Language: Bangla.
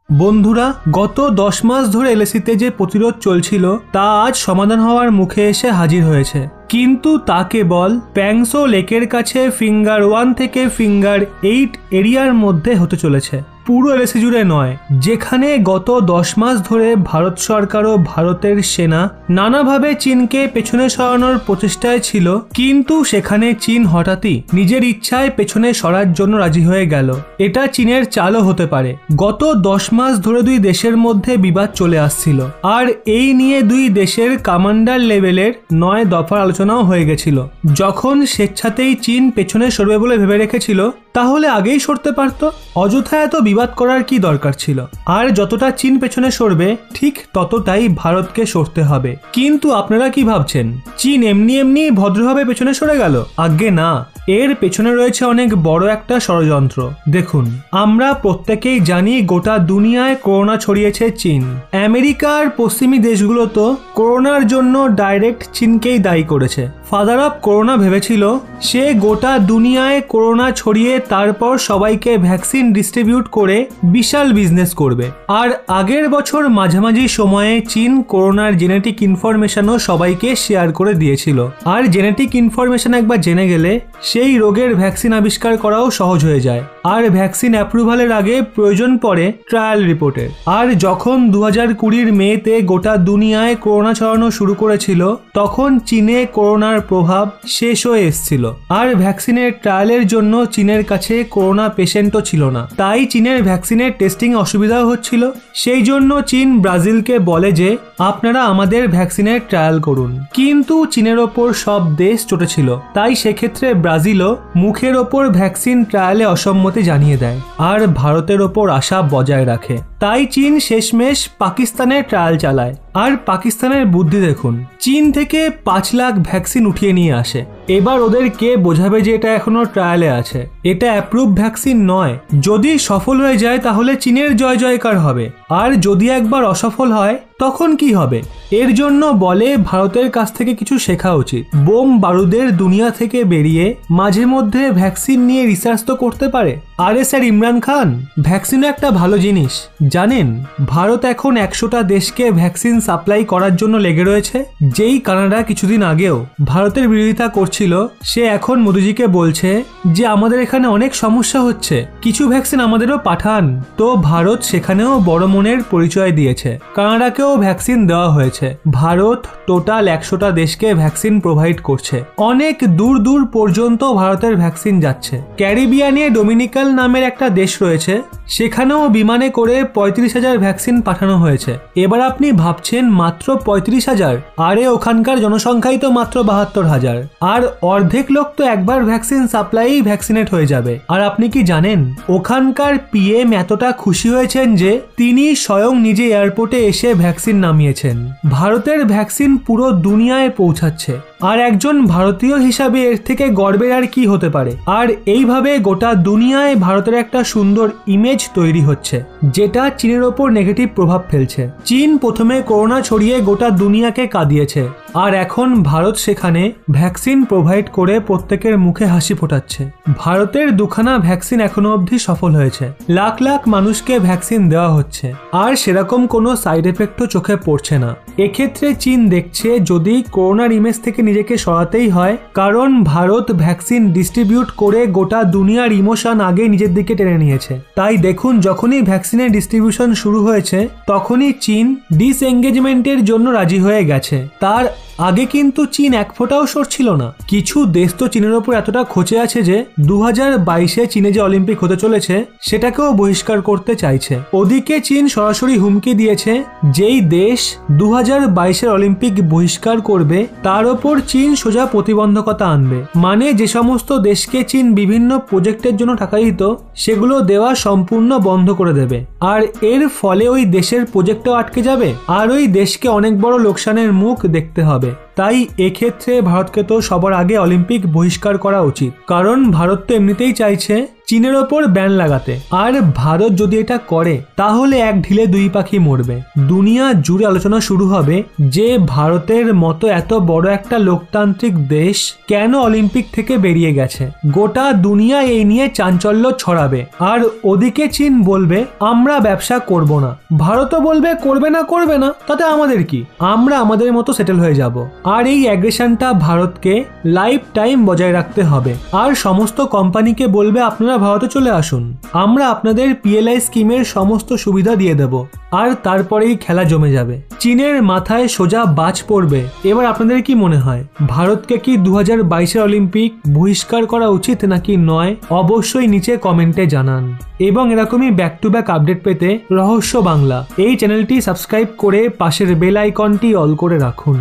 বন্ধুরা, গত 10 মাস ধরে এলএসিতে যে প্রতিরোধ চলছিল তা আজ সমাধান হওয়ার মুখে এসে হাজির হয়েছে। কিন্তু তা কেবল প্যাংসো লেকের কাছে ফিঙ্গার 1 থেকে ফিঙ্গার 8 এরিয়ার মধ্যে হতে চলেছে, পুরো এলএসি জুড়ে নয়, যেখানে গত 10 মাস ধরে ভারত সরকার ও ভারতের সেনা নানাভাবে চীনকে পেছনে সরানোর প্রচেষ্টায় ছিল। কিন্তু সেখানে চীন হঠাৎই নিজের ইচ্ছায় পেছনে সরার জন্য রাজি হয়ে গেল। এটা চীনের চালও হতে পারে। গত 10 মাস ধরে দুই দেশের মধ্যে বিবাদ চলে আসছিল, আর এই নিয়ে দুই দেশের কমান্ডার লেভেলের 9 দফার আলোচনাও হয়ে গেছিল। যখন স্বেচ্ছাতেই চীন পেছনে সরবে বলে ভেবে রেখেছিল, তাহলে আগেই সরতে পারত। অযথা এত বিবাদ করার কি দরকার ছিল? আর যতটা চীন পেছনে সরবে ঠিক ততটাই ভারতকে সরতে হবে। কিন্তু আপনারা কি ভাবছেন চীন এমনি এমনি ভদ্রভাবে পেছনে সরে গেল? আজ্ঞে না, এর পেছনে রয়েছে অনেক বড় একটা ষড়যন্ত্র। দেখুন, আমরা প্রত্যেকেই জানি গোটা দুনিয়ায় করোনা ছড়িয়েছে চীন। আমেরিকার পশ্চিমী দেশগুলো তো করোনার জন্য ডাইরেক্ট চীনকেই দায়ী করেছে। ফাদার অফ করোনা ভেবেছিল সে গোটা দুনিয়ায় করোনা ছড়িয়ে তারপর সবাইকে ভ্যাকসিন ডিস্ট্রিবিউট করে বিশাল বিজনেস করবে। আর আগের বছর মাঝামাঝি সময়ে চীন করোনার জেনেটিক ইনফরমেশনও সবাইকে শেয়ার করে দিয়েছিল। আর জেনেটিক ইনফরমেশন একবার জেনে গেলে সেই রোগের ভ্যাকসিন আবিষ্কার করাও সহজ হয়ে যায়। আর ভ্যাকসিন অ্যাপ্রুভালের আগে প্রয়োজন পড়ে ট্রায়াল রিপোর্টের। আর যখন 2020 মেতে গোটা দুনিয়ায় করোনা ছড়ানো শুরু করেছিল, তখন চীনে করোনার প্রভাব শেষ হয়ে এসেছিল। আর ভ্যাকসিনের ট্রায়ালের জন্য চীনের কাছে করোনা পেশেন্টও ছিল না। তাই চীনের ভ্যাকসিনের টেস্টিং অসুবিধাও হচ্ছিল। সেই জন্য চীন ব্রাজিলকে বলে যে আপনারা আমাদের ভ্যাকসিনের ট্রায়াল করুন। কিন্তু চীনের ওপর সব দেশ চটেছিল, তাই সেক্ষেত্রে ব্রাজিলও মুখের ওপর ভ্যাকসিন ট্রায়ালে অসম্মতি জানিয়ে দেয় আর ভারতের ওপর আশা বজায় রাখে। তাই চীন শেষমেশ পাকিস্তানের ট্রায়াল চালায়। আর পাকিস্তানের বুদ্ধি দেখুন, চীন থেকে 5 লাখ ভ্যাকসিন উঠিয়ে নিয়ে আসে। এবার ওদের কে বোঝাবে যে এটা এখনো ট্রায়ালে আছে, এটা অ্যাপ্রুভ ভ্যাকসিন নয়। যদি সফল হয়ে যায় তাহলে চীনের জয় জয়কার হবে, আর যদি একবার অসফল হয় তখন কি হবে? এর জন্য বলে ভারতের কাছ থেকে কিছু শেখা উচিত। বোম বারুদের দুনিয়া থেকে বেরিয়ে মাঝে মধ্যে ভ্যাকসিন নিয়ে রিসার্চ তো করতে পারে। আরে স্যার ইমরান খান, ভ্যাকসিনও একটা ভালো জিনিস। জানেন ভারত এখন 100টা দেশকে ভ্যাকসিন সাপ্লাই করার জন্য লেগে রয়েছে। যেই কানাডা কিছুদিন আগেও ভারতের বিরোধিতা করছিল, সে এখন মোদিজিকে বলছে যে আমাদের এখানে অনেক সমস্যা হচ্ছে, কিছু ভ্যাকসিন আমাদেরও পাঠান। তো ভারত সেখানেও বড় মনের পরিচয় দিয়েছে, কানাডাকেও ভ্যাকসিন দেওয়া হয়েছে। ভারত টোটাল 100টা দেশকে ভ্যাকসিন প্রোভাইড করছে। অনেক দূর দূর পর্যন্ত ভারতের ভ্যাকসিন যাচ্ছে। ক্যারিবিয়ানে ডোমিনিকান নামের একটা দেশ রয়েছে, সেখানেও বিমানে করে 35,000 ভ্যাকসিন পাঠানো হয়েছে। এবার আপনি ভাবছেন মাত্র 35,000? আরে ওখানকার জনসংখ্যাই তো মাত্র 72,000। আর অর্ধেক লোক তো একবার ভ্যাকসিন সাপ্লাই ভ্যাকসিনেট হয়ে যাবে। আর আপনি কি জানেন ওখানকার পিএম এতটা খুশি হয়েছেন যে তিনি স্বয়ং নিজে এয়ারপোর্টে এসে ভ্যাকসিন নামিয়েছেন। ভারতের ভ্যাকসিন পুরো দুনিয়ায় পৌঁছাচ্ছে। আর একজন ভারতীয় হিসাবে এর থেকে গর্বের আর কি হতে পারে? আর এইভাবে গোটা দুনিয়ায় ভারতের একটা সুন্দর ইমেজ তৈরি হচ্ছে, যেটা চীনের ওপর নেগেটিভ প্রভাব ফেলছে। চীন প্রথমে করোনা ছড়িয়ে গোটা দুনিয়াকে কাঁদিয়েছে, আর এখন ভারত সেখানে ভ্যাকসিন প্রোভাইড করে প্রত্যেকের মুখে হাসি ফোটাচ্ছে। ভারতের 2খানা ভ্যাকসিন এখনো অবধি সফল হয়েছে। লাখ লাখ মানুষকে ভ্যাকসিন দেওয়া হচ্ছে, আর সেরকম কোনো সাইড এফেক্টও চোখে পড়ছে না। এক্ষেত্রে চীন দেখছে যদি করোনার ইমেজ থেকে নিজেকে সরাতেই হয়, কারণ ভারত ভ্যাকসিন ডিস্ট্রিবিউট করে গোটা দুনিয়ার ইমোশন আগে নিজের দিকে টেনে নিয়েছে। তাই দেখুন, যখনই ভ্যাকসিনের ডিস্ট্রিবিউশন শুরু হয়েছে তখনই চীন ডিসএঙ্গেজমেন্টের জন্য রাজি হয়ে গেছে। তার আগে কিন্তু চীন এক ফোঁটাও সরছিল না। কিছু দেশ তো চীনের ওপর এতটা খোঁচে আছে যে 2022-এ চীনে যে অলিম্পিক হতে চলেছে সেটাকেও বহিষ্কার করতে চাইছে। ওদিকে চীন সরাসরি হুমকি দিয়েছে যেই দেশ 2022-এর অলিম্পিক বহিষ্কার করবে তার ওপর চীন সোজা প্রতিবন্ধকতা আনবে। মানে যে সমস্ত দেশকে চীন বিভিন্ন প্রজেক্টের জন্য টাকা দিত সেগুলো দেওয়া সম্পূর্ণ বন্ধ করে দেবে। আর এর ফলে ওই দেশের প্রজেক্টও আটকে যাবে, আর ওই দেশকে অনেক বড় লোকসানের মুখ দেখতে হবে। তাই এক্ষেত্রে ভারতকে তো সবার আগে অলিম্পিক বহিষ্কার করা উচিত, কারণ ভারত তো এমনিতেই চাইছে চীনের ওপর ব্যান লাগাতে। আর ভারত যদি এটা করে তাহলে এক ঢিলে দুই পাখি মরবে। দুনিয়া জুড়ে আলোচনা শুরু হবে যে ভারতের মতো এত বড় একটা লোকতান্ত্রিক দেশ কেন অলিম্পিক থেকে বেরিয়ে গেছে। গোটা দুনিয়া এই নিয়ে চাঞ্চল্য ছড়াবে। আর ওদিকে চীন বলবে আমরা ব্যবসা করব না, ভারতও বলবে করবে না তাতে আমাদের কি, আমরা আমাদের মতো সেটেল হয়ে যাব। আর এই অ্যাগ্রেশনটা ভারতকে লাইফ টাইম বজায় রাখতে হবে। আর সমস্ত কোম্পানিকে বলবে আপনারা ভারতে চলে আসুন, আমরা আপনাদের PLI স্কিমের সমস্ত সুবিধা দিয়ে দেব। আর তারপরেই খেলা জমে যাবে, চীনের মাথায় সোজা বাজ পড়বে। এবার আপনাদের কি মনে হয়, ভারতকে কি 2022-এর অলিম্পিক বহিষ্কার করা উচিত নাকি নয়? অবশ্যই নিচে কমেন্টে জানান। এবং এরকমই ব্যাক টু ব্যাক আপডেট পেতে রহস্য বাংলা এই চ্যানেলটি সাবস্ক্রাইব করে পাশের বেল আইকনটি অল করে রাখুন।